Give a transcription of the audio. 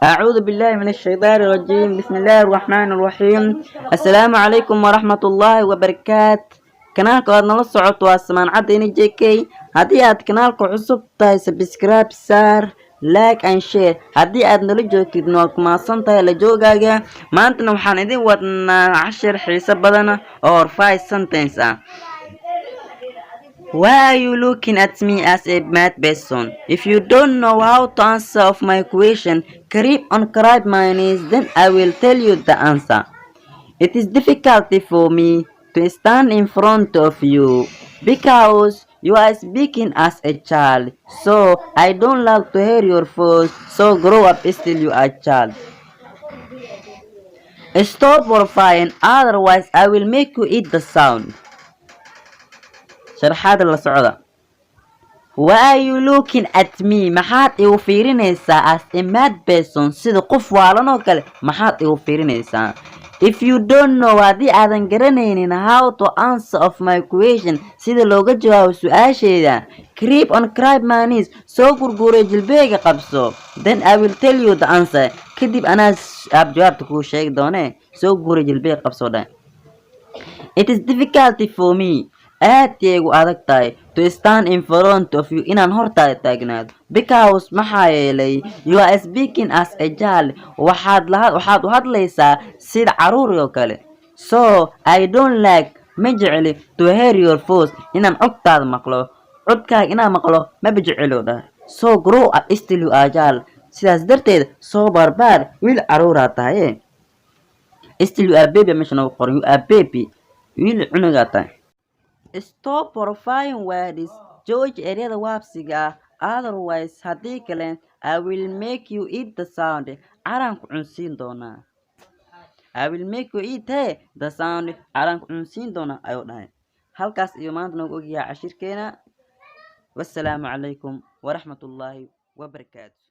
أعوذ بالله من الشيطان الرجيم. بسم الله الرحمن الرحيم. السلام عليكم ورحمة الله وبركاته. kanaalka aad nala socoto waa samaan cadayni JK. haddii aad kanaalka cusub tahay subscribe saar, like and share. haddii aad nala joogtid waad ku mahadsan tahay la joogaaga. maantana waxaan idin wadnaa cashir xiiso badan oo 5 sentence ah. Why are you looking at me as a mad person? If you don't know how to answer of my question, creep on grab my knees, then I will tell you the answer. It is difficult for me to stand in front of you because you are speaking as a child. So I don't like to hear your voice. So grow up still you are a child. Stop horrifying, otherwise I will make you eat the sound. شرحات la socda. Why are you looking at me? maxaad igu fiirinaysaa as a mad person sida qof waalan oo kale maxaad igu fiirinaysaa? If you don't know haddii aadan garanaynin how to answer of my question sida looga jawaabo su-aasheeda, creep on grab my knees, soo gurguray jilbeega qabso, then I will tell you the answer, kadib anaa jawaabta kuu sheegi doonee soo gurguray jilbeega qabso dhan. It is difficult for me, aad yeegu adag tahay, to stand in front of you inaan hortaada taagnaado, because maxaa yeelay you are speaking as a child, waxaad u hadlaysaa sida caruur oo kale. So I don't like, ma jecli, to hear your voice, inaan codtaada maqlo, codkaaga inaan maqlo ma jecelo dha. So grow up still you are child, sidaas darteed soo barbaar wiil caruuraa tahay. Still you are baby, meesha nagu qoran you are baby, wiil cunugaa tahay. Stop horrifying words, jooji ereyada waabsiga ah, otherwise haddii kale I will make you eat the sound. caraan ku cunsiin doonaa. I will make you eat the sound. caraan ku cunsiin doonaa ayuu dhahay. halkaas iyo maanta nagu ogyahay cashirkeena. wassalaamu calaykum waraxmatullaahi wabarakaatu.